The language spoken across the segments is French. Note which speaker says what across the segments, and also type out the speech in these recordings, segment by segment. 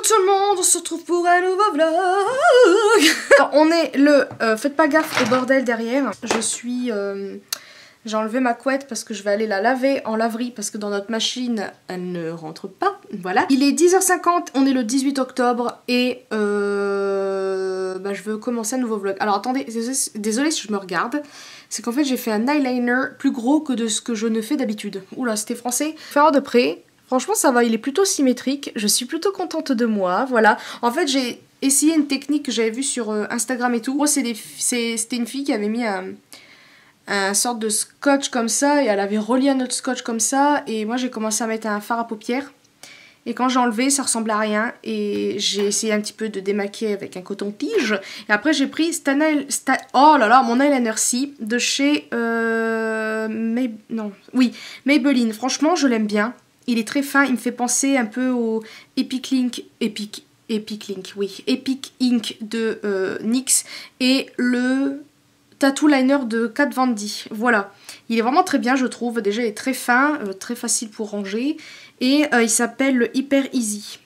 Speaker 1: tout le monde, on se retrouve pour un nouveau vlog. Alors, on est le... faites pas gaffe au bordel derrière. Je suis... j'ai enlevé ma couette parce que je vais aller la laver en laverie parce que dans notre machine, elle ne rentre pas. Voilà. Il est 10h50, on est le 18 octobre et je veux commencer un nouveau vlog. Alors attendez, désolé si je me regarde. C'est qu'en fait j'ai fait un eyeliner plus gros que de ce que je ne fais d'habitude. Oula, c'était français. Faire de près. Franchement ça va, il est plutôt symétrique. Je suis plutôt contente de moi, voilà. En fait j'ai essayé une technique que j'avais vue sur Instagram et tout. Moi c'était une fille qui avait mis un sorte de scotch comme ça et elle avait relié un autre scotch comme ça et moi j'ai commencé à mettre un fard à paupières et quand j'ai enlevé ça ressemblait à rien et j'ai essayé un petit peu de démaquiller avec un coton-tige et après j'ai pris oh là là, mon eyeliner C de chez Maybelline. Franchement je l'aime bien, il est très fin, il me fait penser un peu au Epic Ink de NYX et le Tattoo Liner de Kat Von D. Voilà, il est vraiment très bien je trouve. Déjà il est très fin, très facile pour ranger et il s'appelle le Hyper Easy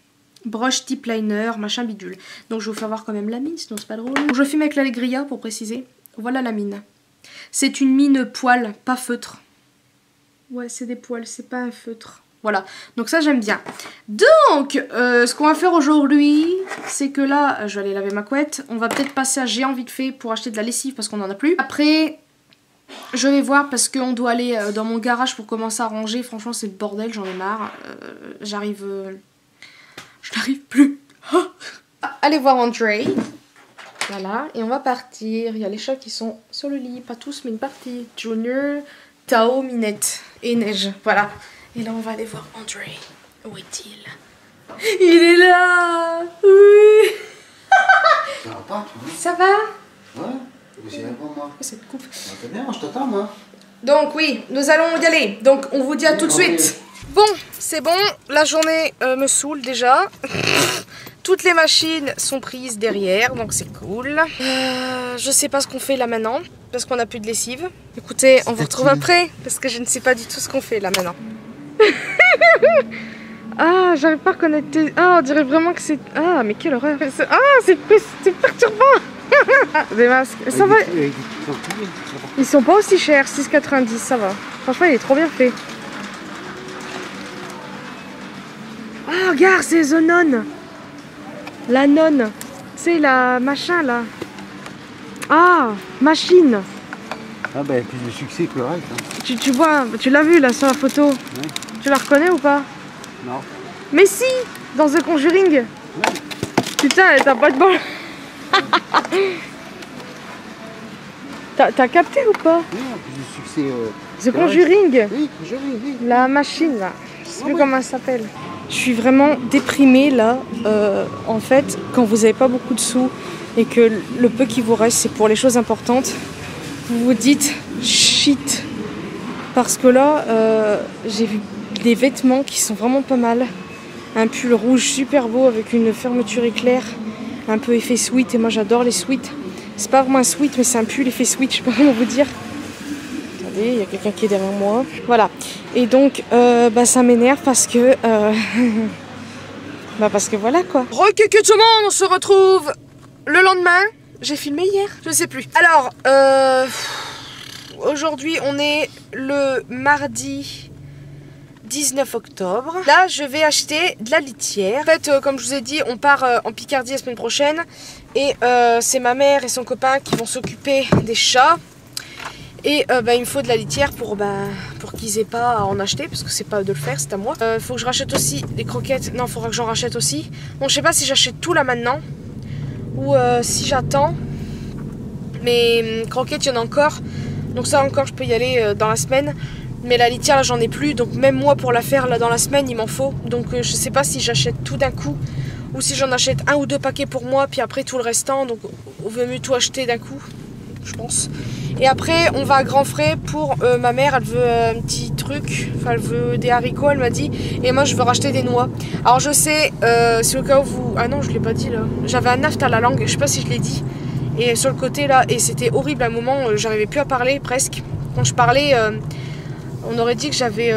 Speaker 1: Brush Tip Liner machin bidule. Donc je vais vous faire voir quand même la mine sinon c'est pas drôle. Donc, je filme avec l'Allegria pour préciser. Voilà la mine. C'est une mine poil, pas feutre. Ouais c'est des poils, c'est pas un feutre. Voilà, donc ça j'aime bien. Donc, ce qu'on va faire aujourd'hui, c'est que là, je vais aller laver ma couette. On va peut-être passer à Géant vite fait pour acheter de la lessive parce qu'on en a plus. Après, je vais voir parce qu'on doit aller dans mon garage pour commencer à ranger. Franchement, c'est le bordel, j'en ai marre. Je n'arrive plus. Allez voir André. Voilà, et on va partir. Il y a les chats qui sont sur le lit, pas tous, mais une partie. Junior, Tao, Minette et Neige. Voilà. Et là, on va aller voir André. Où est-il? Il est là. Oui.
Speaker 2: Ça va pas, toi?
Speaker 1: Ça va?
Speaker 2: Ouais, vous savez pas moi.
Speaker 1: Cette coupe.
Speaker 2: T'es bien, moi je t'attends moi.
Speaker 1: Donc oui, nous allons y aller. Donc on vous dit à tout de suite. Bon, c'est bon. La journée me saoule déjà. Toutes les machines sont prises derrière, donc c'est cool. Je sais pas ce qu'on fait là maintenant, parce qu'on n'a plus de lessive. Écoutez, on vous retrouve après, parce que je ne sais pas du tout ce qu'on fait là maintenant. Ah, j'arrive pas à reconnaître tes... Ah, on dirait vraiment que c'est... Ah, mais quelle horreur. Ah, c'est perturbant. Des masques. Ça va. Ils sont pas aussi chers, 6,90, ça va. Franchement, il est trop bien fait. Ah, regarde, c'est The Nonne. La nonne. C'est la machin, là. Ah, machine.
Speaker 2: Ah bah, plus de succès que le reste. Hein.
Speaker 1: Tu vois, tu l'as vu là sur la photo.
Speaker 2: Ouais.
Speaker 1: Tu la reconnais ou pas?
Speaker 2: Non.
Speaker 1: Mais si, dans The Conjuring. Ouais. Putain, t'as pas de bol. T'as capté ou pas?
Speaker 2: Oui, plus de succès.
Speaker 1: The Conjuring.
Speaker 2: Oui, Conjuring, oui.
Speaker 1: La machine là. Je sais plus comment elle s'appelle. Je suis vraiment déprimée là. En fait, quand vous avez pas beaucoup de sous et que le peu qui vous reste c'est pour les choses importantes, vous vous dites shit. Parce que là, j'ai vu des vêtements qui sont vraiment pas mal. Un pull rouge super beau avec une fermeture éclair, un peu effet sweat. Et moi j'adore les sweats. C'est pas vraiment un sweat, mais c'est un pull effet sweat, je sais pas comment vous dire. Attendez, il y a quelqu'un qui est derrière moi. Voilà. Et donc, ça m'énerve parce que... parce que voilà quoi. Re-que tout le monde, on se retrouve le lendemain. J'ai filmé hier, je sais plus. Alors, aujourd'hui on est le mardi 19 octobre. Là je vais acheter de la litière. En fait comme je vous ai dit on part en Picardie la semaine prochaine. Et c'est ma mère et son copain qui vont s'occuper des chats. Et il me faut de la litière pour qu'ils aient pas à en acheter. Parce que c'est pas à eux de le faire, c'est à moi. Faut que je rachète aussi des croquettes. Non, il faudra que j'en rachète aussi. Donc je sais pas si j'achète tout là maintenant ou si j'attends. Mais croquettes il y en a encore. Donc ça encore je peux y aller dans la semaine. Mais la litière là j'en ai plus. Donc même moi pour la faire là dans la semaine il m'en faut. Donc je sais pas si j'achète tout d'un coup. Ou si j'en achète un ou deux paquets pour moi. Puis après tout le restant. Donc on veut mieux tout acheter d'un coup. Je pense. Et après on va à grands frais pour ma mère. Elle veut un petit truc. Enfin elle veut des haricots elle m'a dit. Et moi je veux racheter des noix. Alors je sais si au cas où vous... Ah non je l'ai pas dit là. J'avais un aft à la langue. Je sais pas si je l'ai dit. Et sur le côté là. Et c'était horrible à un moment. J'arrivais plus à parler presque. Quand je parlais... On aurait dit que j'avais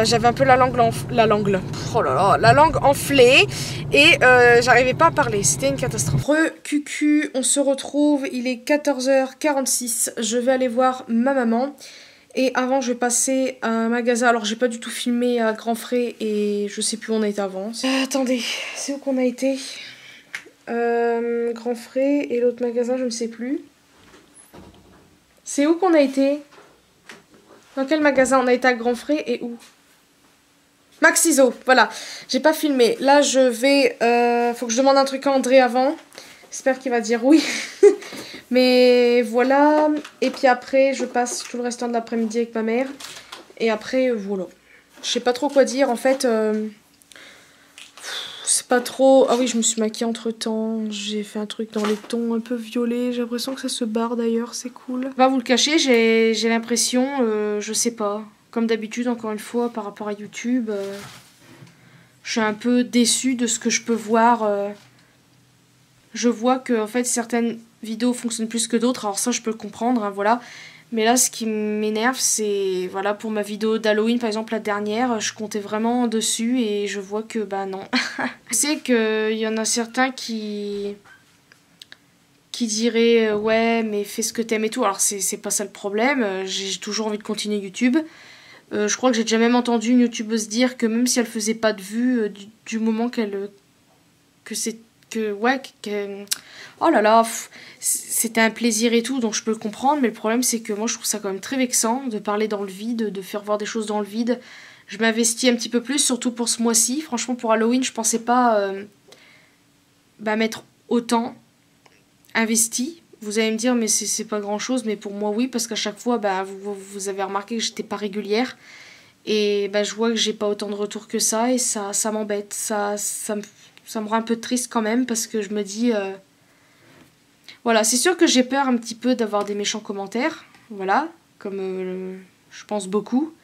Speaker 1: j'avais un peu la langue enflée et j'arrivais pas à parler, c'était une catastrophe. Cucu, on se retrouve, il est 14h46, je vais aller voir ma maman et avant je vais passer à un magasin. Alors j'ai pas du tout filmé à grands frais et je sais plus où on a été avant. Attendez, c'est où qu'on a été? Grand frais et l'autre magasin je ne sais plus. C'est où qu'on a été? Dans quel magasin? On a été à Grand Frais et où? Maxiso, voilà. J'ai pas filmé. Là, je vais... faut que je demande un truc à André avant. J'espère qu'il va dire oui. Mais voilà. Et puis après, je passe tout le restant de l'après-midi avec ma mère. Et après, voilà. Je sais pas trop quoi dire. En fait, c'est pas trop... Ah oui, je me suis maquillée entre-temps. J'ai fait un truc dans les tons un peu violets. J'ai l'impression que ça se barre d'ailleurs. C'est cool. On va vous le cacher, j'ai l'impression... je sais pas. Comme d'habitude, encore une fois, par rapport à YouTube, je suis un peu déçue de ce que je peux voir. Je vois que en fait, certaines vidéos fonctionnent plus que d'autres. Alors ça, je peux le comprendre, hein, voilà. Mais là, ce qui m'énerve, c'est... Voilà, pour ma vidéo d'Halloween, par exemple, la dernière, je comptais vraiment dessus et je vois que, bah non. Je sais qu'il y en a certains qui diraient ouais, mais fais ce que t'aimes et tout. Alors, c'est pas ça le problème. J'ai toujours envie de continuer YouTube. Je crois que j'ai déjà même entendu une youtubeuse dire que même si elle faisait pas de vues, du moment oh là là, c'était un plaisir et tout, donc je peux le comprendre, mais le problème c'est que moi je trouve ça quand même très vexant de parler dans le vide, de faire voir des choses dans le vide. Je m'investis un petit peu plus, surtout pour ce mois-ci. Franchement, pour Halloween, je pensais pas m'être autant investi. Vous allez me dire, mais c'est pas grand chose, mais pour moi, oui, parce qu'à chaque fois, vous avez remarqué que j'étais pas régulière. Et je vois que j'ai pas autant de retours que ça, et ça m'embête. Ça me rend un peu triste quand même, parce que je me dis... Voilà, c'est sûr que j'ai peur un petit peu d'avoir des méchants commentaires, voilà, comme je pense beaucoup.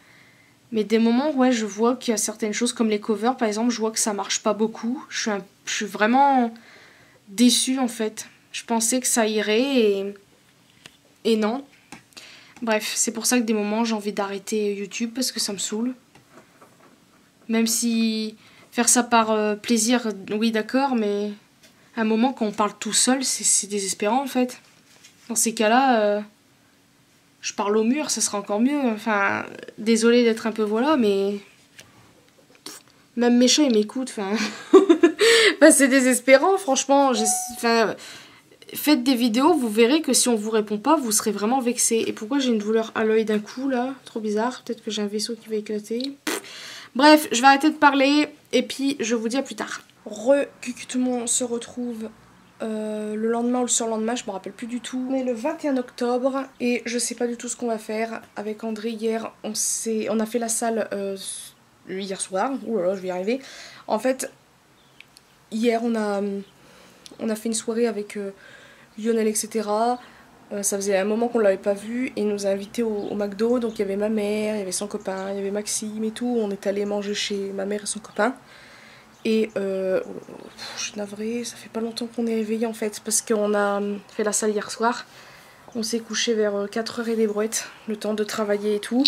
Speaker 1: Mais des moments, ouais, je vois qu'il y a certaines choses, comme les covers, par exemple, je vois que ça marche pas beaucoup. Je suis vraiment déçue, en fait. Je pensais que ça irait et non. Bref, c'est pour ça que des moments j'ai envie d'arrêter YouTube parce que ça me saoule. Même si faire ça par plaisir, oui d'accord, mais à un moment quand on parle tout seul, c'est désespérant en fait. Dans ces cas-là, je parle au mur, ça sera encore mieux. Enfin, désolée d'être un peu voilà, mais même mes chats ils m'écoutent. Enfin, c'est désespérant franchement. Faites des vidéos, vous verrez que si on vous répond pas, vous serez vraiment vexé. Et pourquoi j'ai une douleur à l'œil d'un coup là? Trop bizarre, peut-être que j'ai un vaisseau qui va éclater. Bref, je vais arrêter de parler et puis je vous dis à plus tard. Cucu tout le monde se retrouve le lendemain ou le surlendemain, je me rappelle plus du tout. On est le 21 octobre et je sais pas du tout ce qu'on va faire. Avec André hier, on a fait la salle hier soir. Ouh là là, je vais y arriver. En fait, hier on a fait une soirée avec... Lionel, etc. Ça faisait un moment qu'on l'avait pas vu et il nous a invités au McDo. Donc il y avait ma mère, il y avait son copain, il y avait Maxime et tout. On est allé manger chez ma mère et son copain. Et je suis navrée, ça fait pas longtemps qu'on est réveillé en fait. Parce qu'on a fait la salle hier soir. On s'est couché vers 4h et des brouettes, le temps de travailler et tout.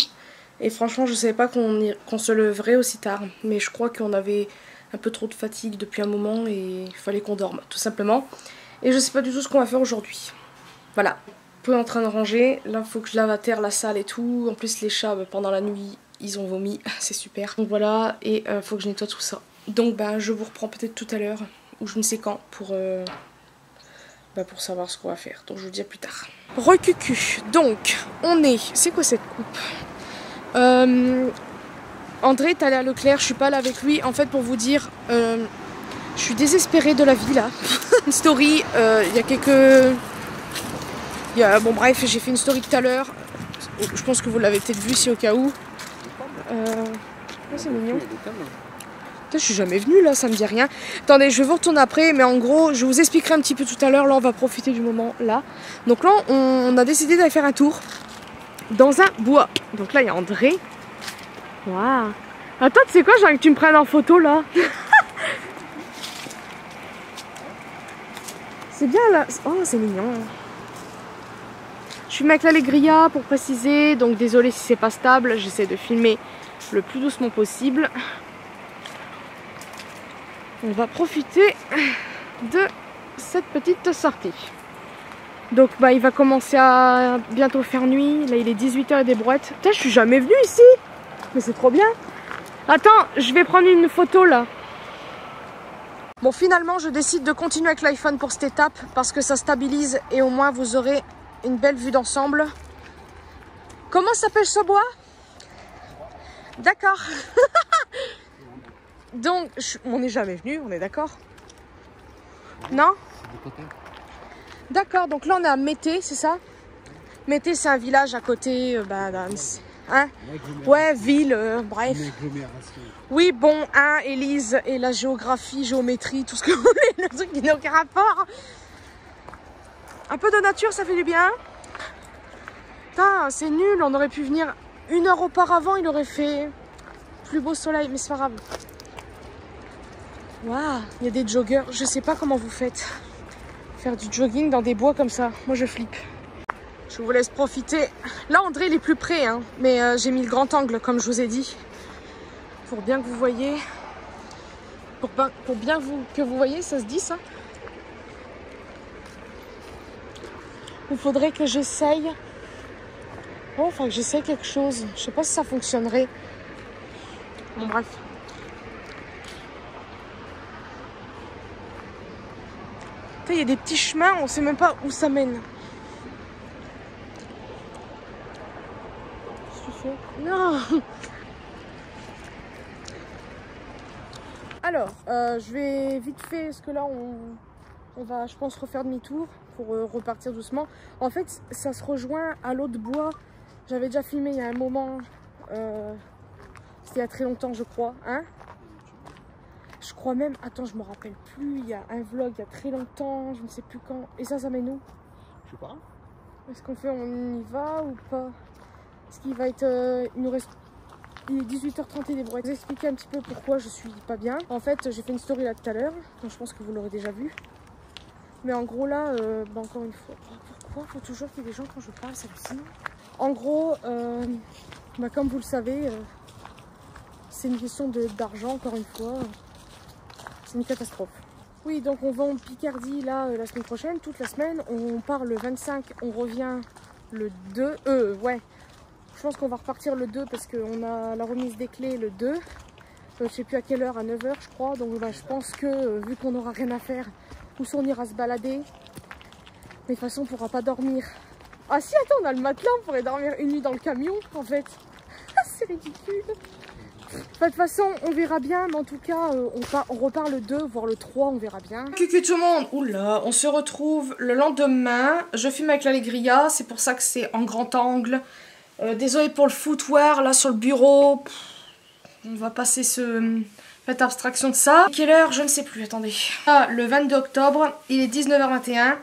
Speaker 1: Et franchement, je savais pas qu'on se leverait aussi tard. Mais je crois qu'on avait un peu trop de fatigue depuis un moment et il fallait qu'on dorme, tout simplement. Et je sais pas du tout ce qu'on va faire aujourd'hui. Voilà. Peu en train de ranger. Là, faut que je lave à terre la salle et tout. En plus, les chats, pendant la nuit, ils ont vomi. C'est super. Donc voilà. Et faut que je nettoie tout ça. Donc, je vous reprends peut-être tout à l'heure. Ou je ne sais quand. Pour savoir ce qu'on va faire. Donc, je vous dis à plus tard. Recucu. Donc, on est... C'est quoi cette coupe André est allé à Leclerc. Je suis pas allée avec lui. En fait, pour vous dire... je suis désespérée de la vie là. Une story, il y a quelques... Bon bref, j'ai fait une story tout à l'heure. Je pense que vous l'avez peut-être vu si au cas où. C'est mignon. Je suis jamais venue là, ça me dit rien. Attendez, je vais vous retourner après, mais en gros, je vous expliquerai un petit peu tout à l'heure. Là, on va profiter du moment là. Donc là, on a décidé d'aller faire un tour dans un bois. Donc là, il y a André. Waouh. Attends, tu sais quoi, j'ai envie que tu me prennes en photo là. C'est bien là. Oh, c'est mignon. Je suis avec l'Allegria pour préciser, donc désolé si c'est pas stable, j'essaie de filmer le plus doucement possible. On va profiter de cette petite sortie. Donc bah il va commencer à bientôt faire nuit, là il est 18h et des brouettes. Putain, je suis jamais venue ici, mais c'est trop bien. Attends, je vais prendre une photo là. Bon, finalement je décide de continuer avec l'iPhone pour cette étape parce que ça stabilise et au moins vous aurez une belle vue d'ensemble. Comment s'appelle ce bois? D'accord. Donc, on n'est jamais venu, on est d'accord? Non? D'accord, donc là on est à Mété, c'est ça? Mété, c'est un village à côté, hein? Ouais, ville, bref. Oui, bon, hein, Élise et la géographie, géométrie, tout ce que vous voulez, le truc qui n'a aucun rapport. Un peu de nature, ça fait du bien. Putain, c'est nul, on aurait pu venir 1 heure auparavant, il aurait fait plus beau soleil, mais c'est pas grave. Waouh, il y a des joggers, je sais pas comment vous faites. Faire du jogging dans des bois comme ça, moi je flippe. Je vous laisse profiter. Là, André, il est plus près, hein, mais j'ai mis le grand angle, comme je vous ai dit. Pour bien que vous voyez. Pour bien que vous voyez, ça se dit ça? Il faudrait que j'essaye. Oh, enfin que j'essaye quelque chose. Je sais pas si ça fonctionnerait. Bon, bref. Il y a des petits chemins, on sait même pas où ça mène. Qu'est-ce que tu fais? Non. Alors, je vais vite fait, parce que là, on va, je pense, refaire demi-tour pour repartir doucement. En fait, ça se rejoint à l'autre bois. J'avais déjà filmé il y a un moment. C'était il y a très longtemps, je crois. Hein? Je crois même, attends, je me rappelle plus, il y a un vlog il y a très longtemps, je ne sais plus quand. Et ça mène où?
Speaker 2: Je sais pas.
Speaker 1: Est-ce qu'on fait, on y va ou pas? Est-ce qu'il va être, il nous reste, il est 18h30 et des brouettes. Je vais vous expliquer un petit peu pourquoi je suis pas bien. En fait, j'ai fait une story là tout à l'heure, donc je pense que vous l'aurez déjà vu. Mais en gros là, encore une fois, pourquoi faut toujours qu'il y ait des gens quand je parle, c'est hallucinant. En gros, comme vous le savez, c'est une question d'argent, encore une fois. C'est une catastrophe. Oui, donc on va en Picardie là la semaine prochaine, toute la semaine. On part le 25, on revient le 2. Ouais, je pense qu'on va repartir le 2 parce qu'on a la remise des clés le 2. Je sais plus à quelle heure, à 9h je crois. Donc bah, je pense que vu qu'on n'aura rien à faire, ou si on ira se balader. Mais de toute façon, on ne pourra pas dormir. Ah si, attends, on a le matelas, on pourrait dormir une nuit dans le camion en fait. C'est ridicule. De toute façon, on verra bien, mais en tout cas, on repart le 2, voire le 3, on verra bien. Coucou tout le monde. Oula, on se retrouve le lendemain. Je filme avec l'Allegria, c'est pour ça que c'est en grand angle. Désolé pour le footwear, là sur le bureau. On va passer faites abstraction de ça. Quelle heure? Je ne sais plus, attendez. Ah, le 22 octobre, il est 19h21.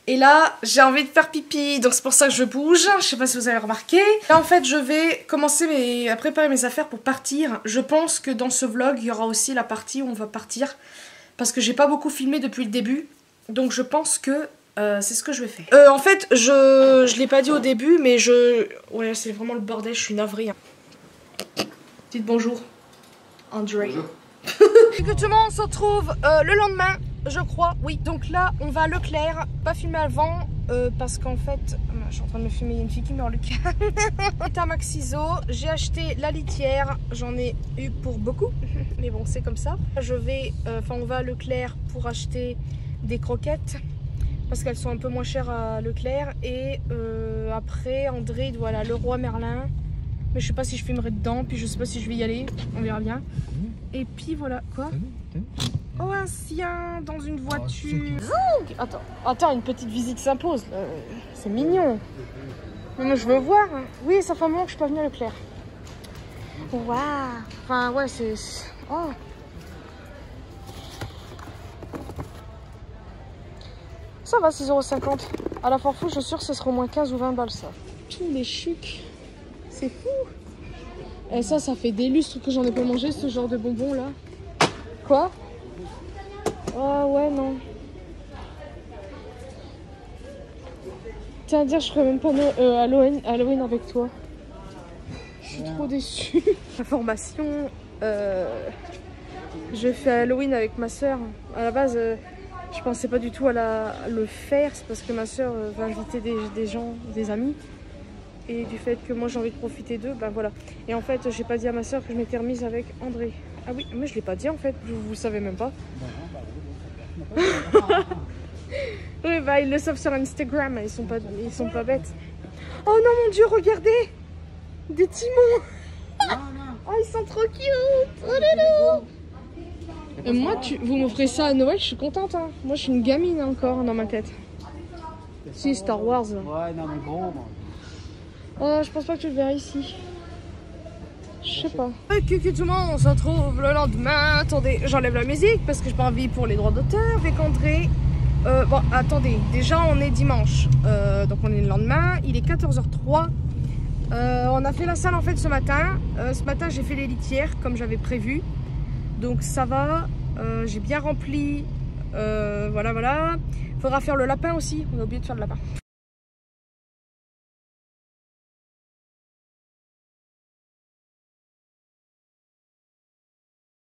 Speaker 1: Et là, j'ai envie de faire pipi, donc c'est pour ça que je bouge. Je sais pas si vous avez remarqué. Là, en fait, je vais commencer à préparer mes affaires pour partir. Je pense que dans ce vlog, il y aura aussi la partie où on va partir. Parce que j'ai pas beaucoup filmé depuis le début. Donc je pense que c'est ce que je vais faire. En fait, je l'ai pas dit au début, mais ouais, c'est vraiment le bordel, je suis navrée. Hein. Dites bonjour, André. Bonjour. Et que tout le monde se retrouve le lendemain. Je crois, oui. Donc là, on va à Leclerc, pas filmer avant, parce qu'en fait, je suis en train de me filmer, il y a une fille qui meurt le cas. C'est un Maxiso, j'ai acheté la litière, j'en ai eu pour beaucoup, mais bon, c'est comme ça. On va à Leclerc pour acheter des croquettes, parce qu'elles sont un peu moins chères à Leclerc. Et après, André doit aller à Leroy Merlin, mais je sais pas si je filmerai dedans, puis je sais pas si je vais y aller, on verra bien. Et puis voilà, quoi? Oh, un sien dans une voiture. Attends, une petite visite s'impose. C'est mignon. Mais moi, je veux voir. Oui, ça fait un moment que je suis pas venue à Leclerc. Waouh. Enfin, ouais, c'est... Oh. Ça va, 6,50 €. À la Forfou, je suis sûre que ce sera au moins 15 ou 20 balles, ça. Tous les chics. C'est fou. Et ça fait des lustres que j'en ai pas mangé, ce genre de bonbons, là. Quoi? Oh ouais, non. tiens à dire, je ferai même pas Halloween avec toi. Je suis trop déçue. Information, je fais Halloween avec ma soeur. À la base, je pensais pas du tout à le faire. C'est parce que ma soeur va inviter des gens, des amis. Et du fait que moi j'ai envie de profiter d'eux, ben voilà. Et en fait, j'ai pas dit à ma soeur que je m'étais remise avec André. Ah oui, mais je l'ai pas dit en fait, vous le savez même pas. Oui, bah ils le savent sur Instagram, ils sont pas bêtes. Oh non mon dieu, regardez! Des timons! Oh, ils sont trop cute! Oh loulou! Moi, vous m'offrez ça à Noël, je suis contente. Hein. Moi, je suis une gamine encore dans ma tête. Si, Star Wars.
Speaker 2: Ouais, non, mais gros, moi.
Speaker 1: Oh, je pense pas que tu le verras ici. Je sais pas. Ok, tout le monde, on se retrouve le lendemain. Attendez, j'enlève la musique parce que j'ai pas envie pour les droits d'auteur avec André. Bon, attendez, déjà on est dimanche. Donc on est le lendemain, il est 14h03. On a fait la salle en fait ce matin. Ce matin j'ai fait les litières comme j'avais prévu. Donc ça va, j'ai bien rempli. Voilà. Faudra faire le lapin aussi, on a oublié de faire le lapin.